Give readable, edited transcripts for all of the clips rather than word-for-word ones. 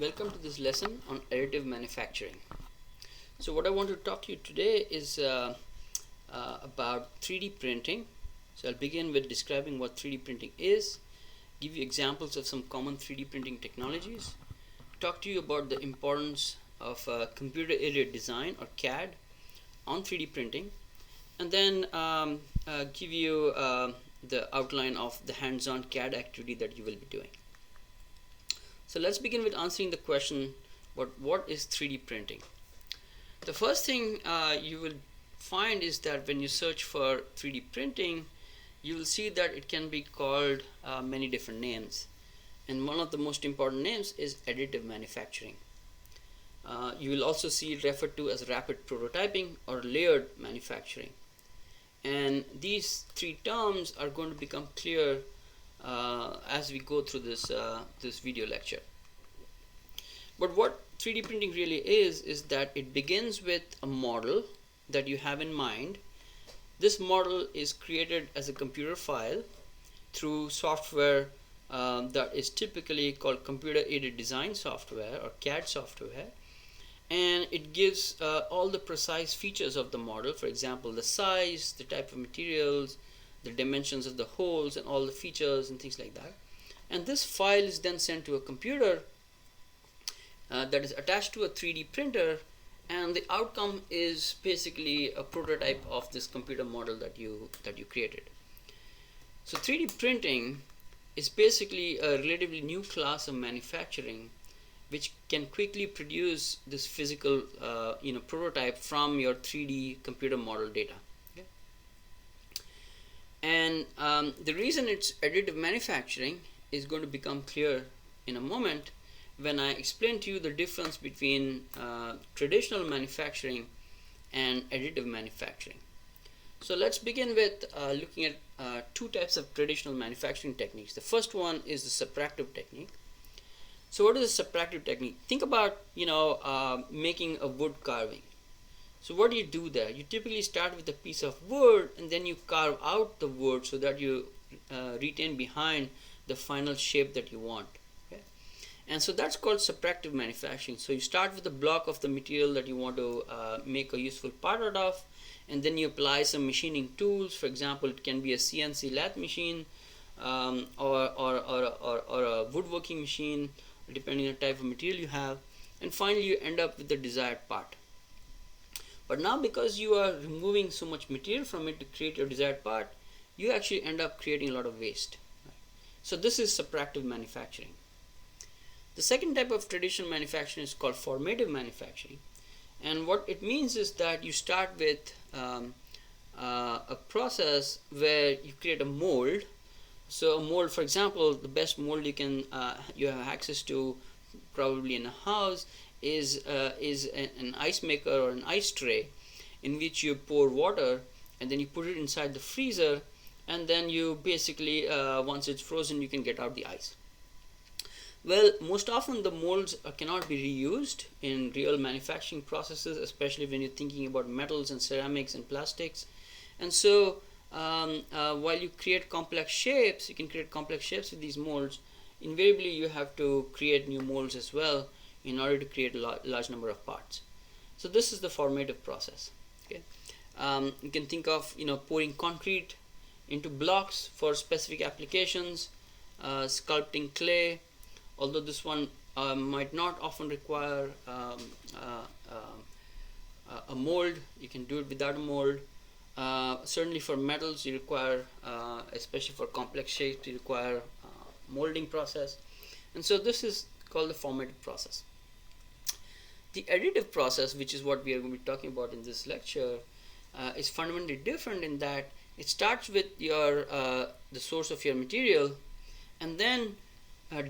Welcome to this lesson on additive manufacturing. So what I want to talk to you today is about 3D printing. So I'll begin with describing what 3D printing is, give you examples of some common 3D printing technologies, talk to you about the importance of computer-aided design or CAD on 3D printing, and then give you the outline of the hands-on CAD activity that you will be doing. So let's begin with answering the question, what is 3D printing? The first thing you will find is that when you search for 3D printing, you will see that it can be called many different names. And one of the most important names is additive manufacturing. You will also see it referred to as rapid prototyping or layered manufacturing. And these three terms are going to become clear as we go through this video lecture. But what 3D printing really is that it begins with a model that you have in mind. This model is created as a computer file through software that is typically called computer-aided design software or CAD software, and it gives all the precise features of the model. For example, the size, the type of materials, the dimensions of the holes, and all the features and things like that. And this file is then sent to a computer that is attached to a 3D printer, and the outcome is basically a prototype of this computer model that you created. So 3D printing is basically a relatively new class of manufacturing which can quickly produce this physical prototype from your 3D computer model data. Okay? And the reason it's additive manufacturing is going to become clear in a moment when I explain to you the difference between traditional manufacturing and additive manufacturing. So let's begin with looking at two types of traditional manufacturing techniques. The first one is the subtractive technique. So what is a subtractive technique? Think about making a wood carving. So what do you do there? You typically start with a piece of wood and then you carve out the wood so that you retain behind the final shape that you want. Okay? And so that's called subtractive manufacturing. So you start with a block of the material that you want to make a useful part out of, and then you apply some machining tools. For example, it can be a CNC lathe machine or a woodworking machine, depending on the type of material you have, and finally you end up with the desired part. But now, because you are removing so much material from it to create your desired part, you actually end up creating a lot of waste. So this is subtractive manufacturing. The second type of traditional manufacturing is called formative manufacturing, and what it means is that you start with a process where you create a mold. So a mold, for example, the best mold you have access to probably in a house is an ice maker or an ice tray, in which you pour water and then you put it inside the freezer, and then you basically once it's frozen, you can get out the ice. Well, most often the molds cannot be reused in real manufacturing processes, especially when you're thinking about metals and ceramics and plastics. And so while you create complex shapes, you can create complex shapes with these molds, invariably you have to create new molds as well in order to create a large number of parts. So this is the formative process. Okay? You can think of pouring concrete into blocks for specific applications, sculpting clay, although this one might not often require a mold. You can do it without a mold. Certainly for metals you require, especially for complex shapes, you require molding process. And so this is called the formative process. The additive process, which is what we are going to be talking about in this lecture, is fundamentally different in that it starts with your the source of your material, and then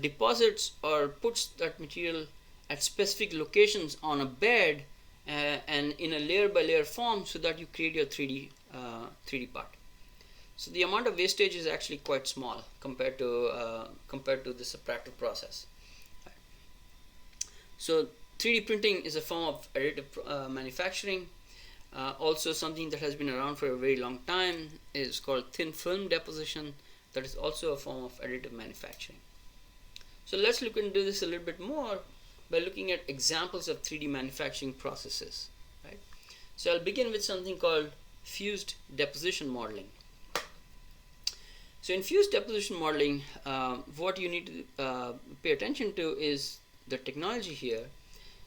deposits or puts that material at specific locations on a bed and in a layer by layer form, so that you create your 3D part. So the amount of wastage is actually quite small compared to the subtractive process. So 3D printing is a form of additive manufacturing. Also, something that has been around for a very long time is called thin film deposition. That is also a form of additive manufacturing. So let's look into this a little bit more by looking at examples of 3D manufacturing processes, right? So I'll begin with something called fused deposition modeling. So in fused deposition modeling, what you need to pay attention to is the technology here.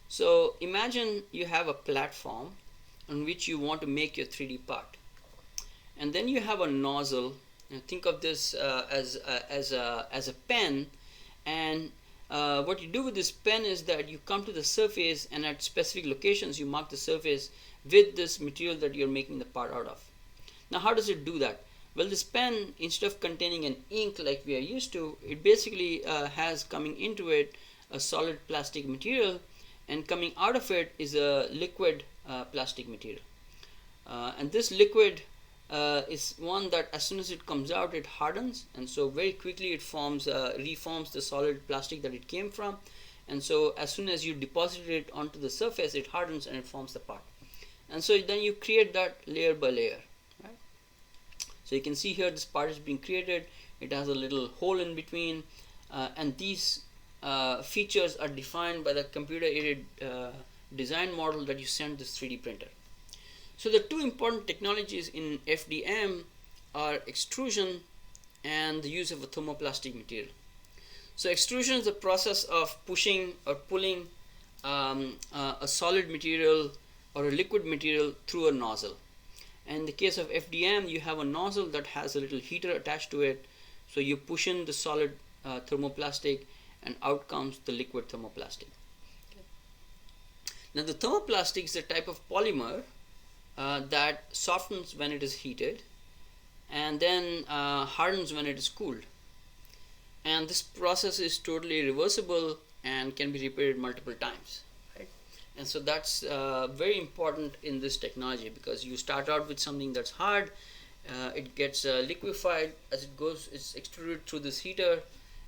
So imagine you have a platform on which you want to make your 3D part, and then you have a nozzle. Think of this as a pen, and what you do with this pen is that you come to the surface, and at specific locations you mark the surface with this material that you're making the part out of. Now how does it do that? Well, this pen, instead of containing an ink like we are used to, it basically has coming into it a solid plastic material, and coming out of it is a liquid plastic material. And this liquid is one that as soon as it comes out, it hardens, and so very quickly it reforms the solid plastic that it came from. And so as soon as you deposit it onto the surface, it hardens and it forms the part. And so then you create that layer by layer. So you can see here this part is being created. It has a little hole in between, and these features are defined by the computer-aided design model that you send this 3D printer. So the two important technologies in FDM are extrusion and the use of a thermoplastic material. So extrusion is the process of pushing or pulling a solid material or a liquid material through a nozzle. And in the case of FDM, you have a nozzle that has a little heater attached to it. So you push in the solid thermoplastic, and out comes the liquid thermoplastic. Now the thermoplastic is a type of polymer that softens when it is heated and then hardens when it is cooled. And this process is totally reversible and can be repeated multiple times. And so that's very important in this technology, because you start out with something that's hard, it gets liquefied as it goes, it's extruded through this heater,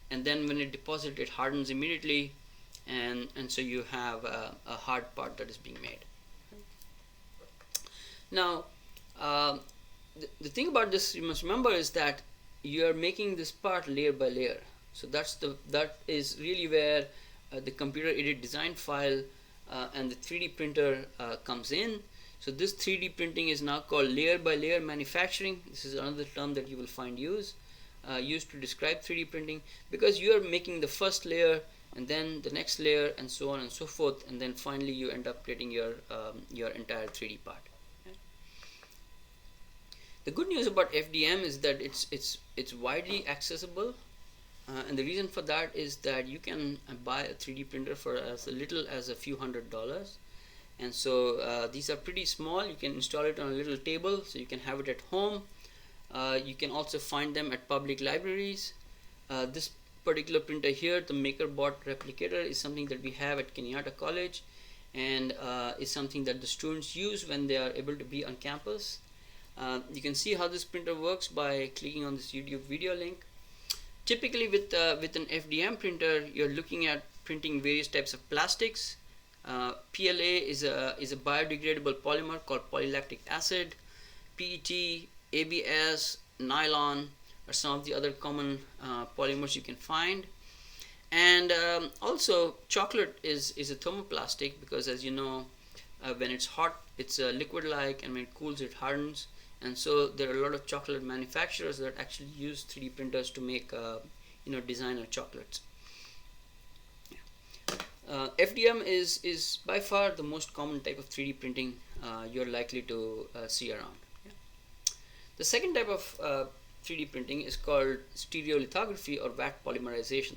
and then when it deposits, it hardens immediately, and so you have a hard part that is being made. Now the thing about this you must remember is that you are making this part layer by layer. So that is really where the computer aided design file and the 3D printer comes in. So this 3D printing is now called layer by layer manufacturing. This is another term that you will find used to describe 3D printing, because you are making the first layer and then the next layer and so on and so forth, and then finally you end up getting your entire 3D part. The good news about FDM is that it's widely accessible. And the reason for that is that you can buy a 3D printer for as little as a few $100s. And so these are pretty small. You can install it on a little table, so you can have it at home. You can also find them at public libraries. This particular printer here, the MakerBot replicator, is something that we have at Kenyatta College, and is something that the students use when they are able to be on campus. You can see how this printer works by clicking on this YouTube video link. Typically with an FDM printer, you're looking at printing various types of plastics. PLA is a biodegradable polymer called polylactic acid. PET, ABS, nylon are some of the other common polymers you can find. And also chocolate is a thermoplastic, because as you know, when it's hot it's liquid-like, and when it cools it hardens. And so there are a lot of chocolate manufacturers that actually use 3D printers to make designer chocolates. FDM is by far the most common type of 3D printing you're likely to see around. The second type of 3D printing is called stereolithography or vat polymerization.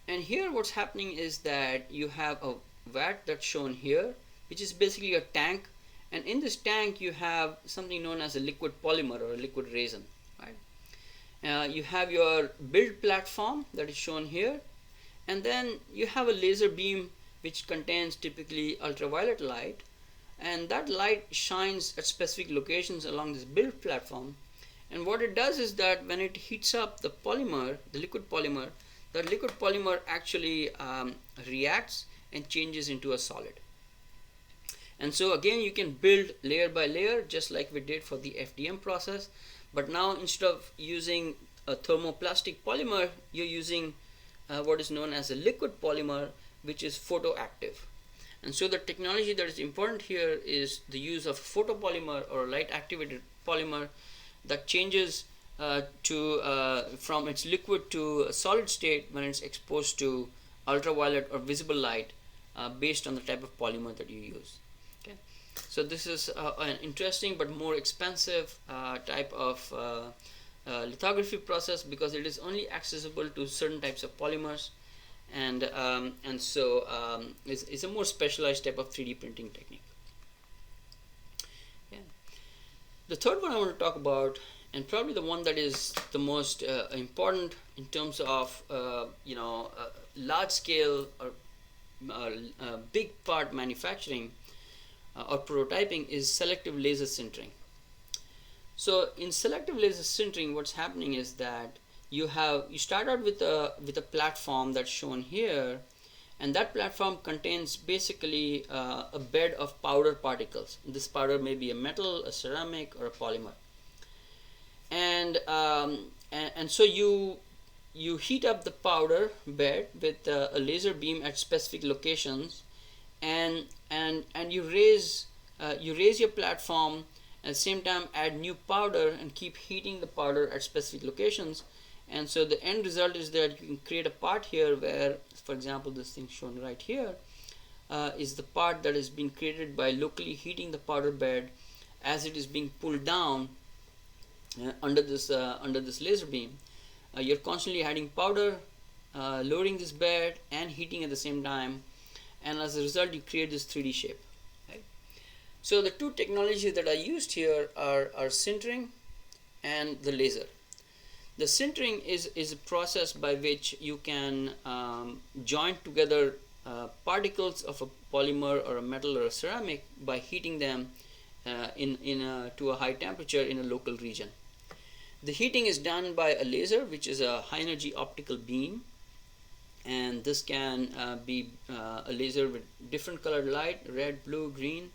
And here what's happening is that you have a vat that's shown here, which is basically a tank. And in this tank you have something known as a liquid polymer or a liquid resin, right? You have your build platform that is shown here, and then you have a laser beam which contains typically ultraviolet light, and that light shines at specific locations along this build platform. And what it does is that when it heats up the polymer, the liquid polymer, the liquid polymer actually reacts and changes into a solid. And so again you can build layer by layer just like we did for the FDM process, but now instead of using a thermoplastic polymer, you're using what is known as a liquid polymer, which is photoactive. And so the technology that is important here is the use of photopolymer or light activated polymer that changes from its liquid to a solid state when it's exposed to ultraviolet or visible light based on the type of polymer that you use. Okay, so this is an interesting but more expensive type of lithography process because it is only accessible to certain types of polymers, and so it's a more specialized type of 3D printing technique. Yeah. The third one I want to talk about, and probably the one that is the most important in terms of large scale or big part manufacturing or prototyping, is selective laser sintering. So in selective laser sintering, what's happening is that you start out with a platform that's shown here, and that platform contains basically a bed of powder particles. This powder may be a metal, a ceramic, or a polymer, and so you heat up the powder bed with a laser beam at specific locations, and you raise your platform. At the same time, add new powder and keep heating the powder at specific locations. And so the end result is that you can create a part here where, for example, this thing shown right here is the part that is being created by locally heating the powder bed as it is being pulled down under this laser beam. You're constantly adding powder, loading this bed, and heating at the same time, and as a result, you create this 3D shape. So the two technologies that are used here are sintering and the laser. The sintering is a process by which you can join together particles of a polymer or a metal or a ceramic by heating them to a high temperature in a local region. The heating is done by a laser, which is a high energy optical beam, and this can be a laser with different colored light, red, blue, green,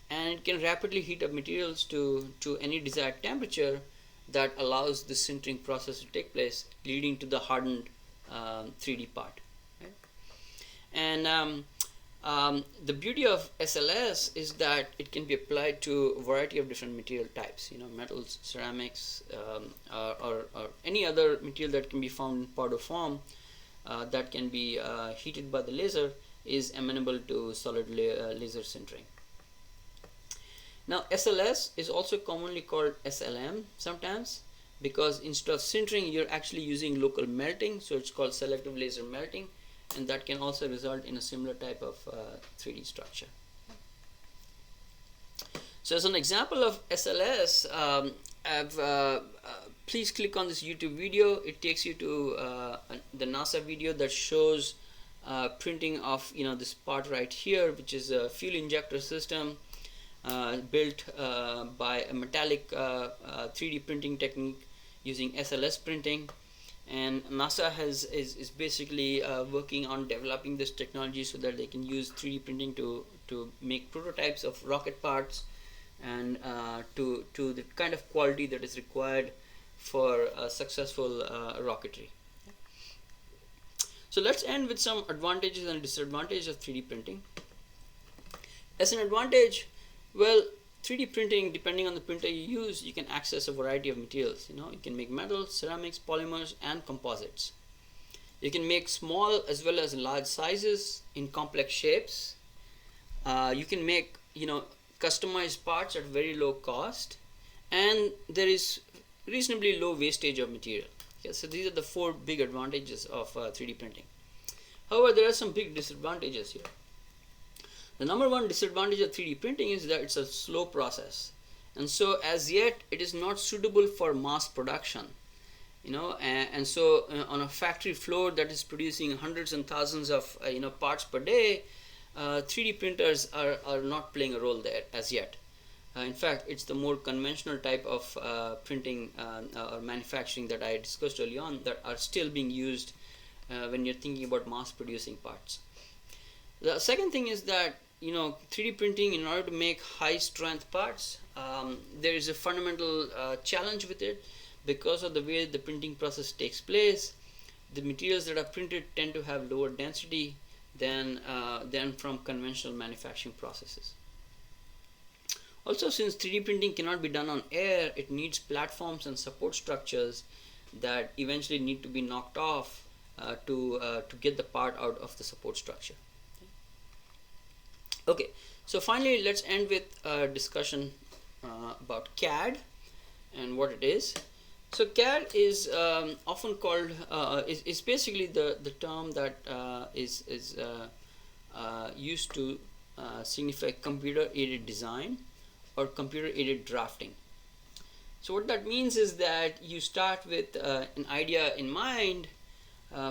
and it can rapidly heat up materials to any desired temperature that allows the sintering process to take place, leading to the hardened 3D part. Right? And the beauty of SLS is that it can be applied to a variety of different material types, metals, ceramics, or any other material that can be found in powder form that can be heated by the laser is amenable to solid laser sintering. Now SLS is also commonly called SLM sometimes, because instead of sintering you're actually using local melting, so it's called selective laser melting, and that can also result in a similar type of 3D structure. So as an example of SLS, please click on this YouTube video. It takes you to the NASA video that shows printing of this part right here, which is a fuel injector system built by a metallic 3D printing technique using SLS printing. And NASA is basically working on developing this technology so that they can use 3D printing to make prototypes of rocket parts and to the kind of quality that is required for successful rocketry. So let's end with some advantages and disadvantages of 3D printing. As an advantage, well, 3D printing, depending on the printer you use, you can access a variety of materials. You can make metals, ceramics, polymers, and composites. You can make small as well as large sizes in complex shapes. You can make customized parts at very low cost, and there is reasonably low wastage of material. Okay, so these are the four big advantages of 3D printing. However, there are some big disadvantages here. The number one disadvantage of 3D printing is that it's a slow process, and so as yet it is not suitable for mass production. And so on a factory floor that is producing hundreds and thousands of parts per day, 3D printers are not playing a role there as yet. In fact, it's the more conventional type of printing or manufacturing that I discussed early on that are still being used when you're thinking about mass producing parts. The second thing is that 3D printing, in order to make high strength parts, there is a fundamental challenge with it because of the way the printing process takes place. The materials that are printed tend to have lower density than from conventional manufacturing processes. Also, since 3D printing cannot be done on air, it needs platforms and support structures that eventually need to be knocked off to get the part out of the support structure. Okay, so finally let's end with a discussion about CAD and what it is. So CAD is often called is basically the term that is used to signify computer aided design or computer aided drafting. So what that means is that you start with an idea in mind.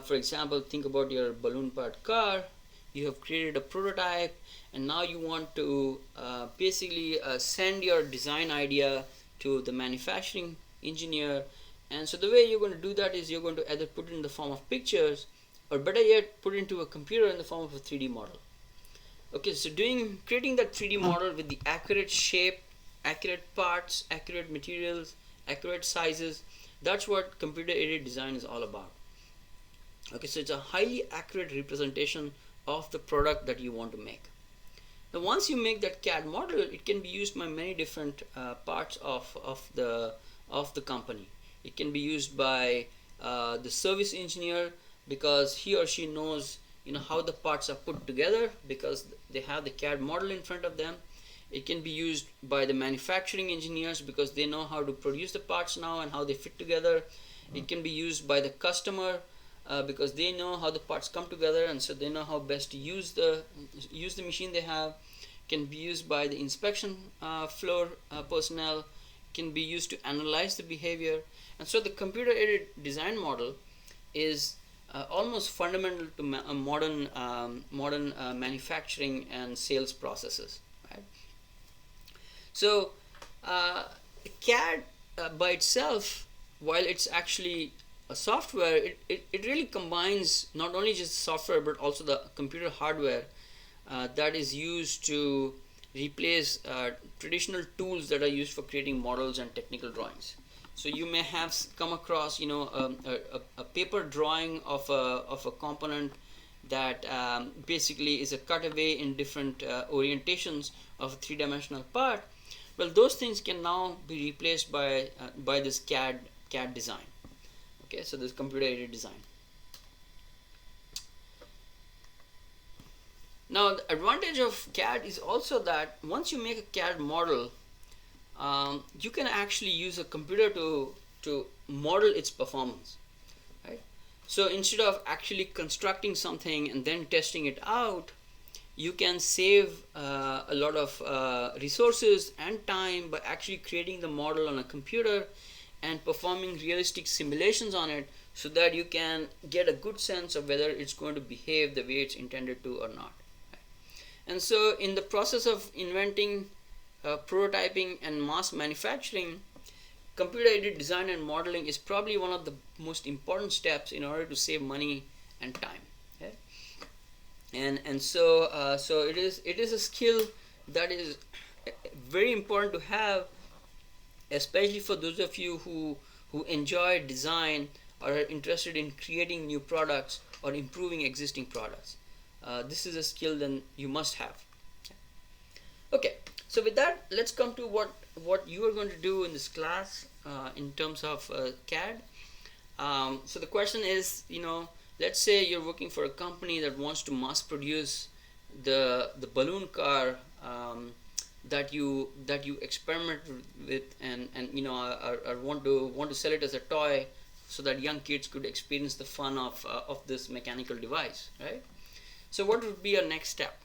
For example, think about your balloon part car. You have created a prototype, and now you want to basically send your design idea to the manufacturing engineer. And so the way you're going to do that is you're going to either put it in the form of pictures, or better yet, put it into a computer in the form of a 3D model. Okay, so creating that 3D model with the accurate shape, accurate parts, accurate materials, accurate sizes, that's what computer aided design is all about. Okay, so it's a highly accurate representation of the product that you want to make. Now once you make that CAD model, it can be used by many different parts of the company. It can be used by the service engineer, because he or she knows how the parts are put together because they have the CAD model in front of them. It can be used by the manufacturing engineers because they know how to produce the parts now and how they fit together. It can be used by the customer because they know how the parts come together, and so they know how best to use the machine they have. It can be used by the inspection floor personnel. It can be used to analyze the behavior. And so the computer aided design model is almost fundamental to modern manufacturing and sales processes, right? So CAD by itself, while it's actually a software, it really combines not only just software but also the computer hardware that is used to replace traditional tools that are used for creating models and technical drawings. So you may have come across a paper drawing of a component that basically is a cutaway in different orientations of a three-dimensional part. Well, those things can now be replaced by this CAD design. Okay, so this computer aided design. Now the advantage of CAD is also that once you make a CAD model, you can actually use a computer to model its performance, right? So instead of actually constructing something and then testing it out, you can save a lot of resources and time by actually creating the model on a computer and performing realistic simulations on it, so that you can get a good sense of whether it's going to behave the way it's intended to or not. And so in the process of inventing prototyping and mass manufacturing, computer aided design and modeling is probably one of the most important steps in order to save money and time. Okay? And so it is a skill that is very important to have, especially for those of you who enjoy design or are interested in creating new products or improving existing products. This is a skill that you must have. Okay, so with that, let's come to what you are going to do in this class in terms of CAD. So the question is, let's say you're working for a company that wants to mass produce the balloon car that you experiment with and want to sell it as a toy so that young kids could experience the fun of this mechanical device, right? So what would be your next step?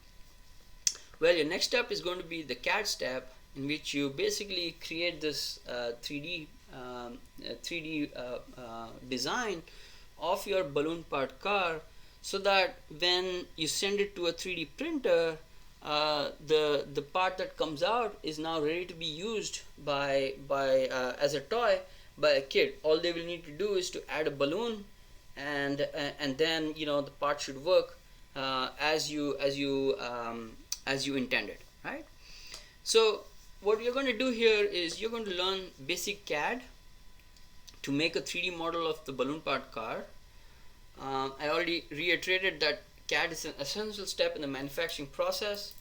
Well, your next step is going to be the CAD step, in which you basically create this 3D design of your balloon part car, so that when you send it to a 3D printer, the part that comes out is now ready to be used by as a toy by a kid. All they will need to do is to add a balloon, and then the part should work as you intended, right? So what you're going to do here is you're going to learn basic CAD to make a 3D model of the balloon part car. I already reiterated that CAD is an essential step in the manufacturing process,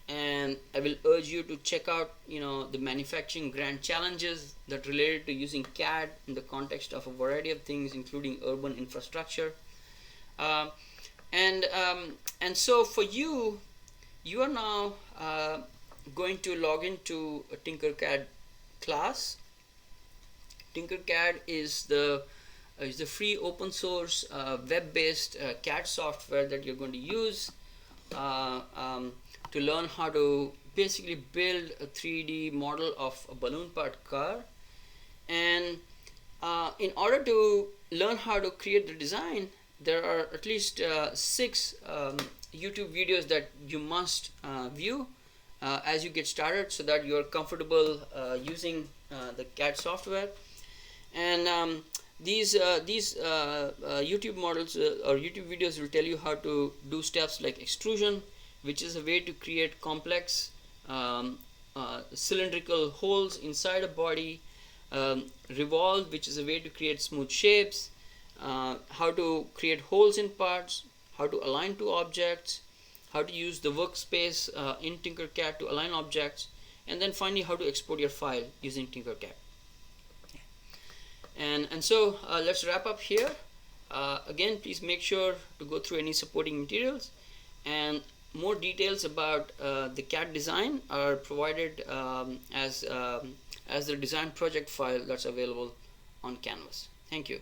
and I will urge you to check out the manufacturing grand challenges that related to using CAD in the context of a variety of things, including urban infrastructure. Um, and so for you are now going to log into a Tinkercad class. Tinkercad is the free open source web-based CAD software that you're going to use to learn how to basically build a 3D model of a balloon part car. And in order to learn how to create the design, there are at least 6 YouTube videos that you must view as you get started, so that you're comfortable using the CAD software. And these YouTube models or YouTube videos will tell you how to do steps like extrusion, which is a way to create complex cylindrical holes inside a body, revolve, which is a way to create smooth shapes, how to create holes in parts, how to align two objects, how to use the workspace in Tinkercad to align objects, and then finally how to export your file using Tinkercad. And so let's wrap up here. Again, please make sure to go through any supporting materials, and more details about the CAD design are provided as the design project file that's available on Canvas. Thank you.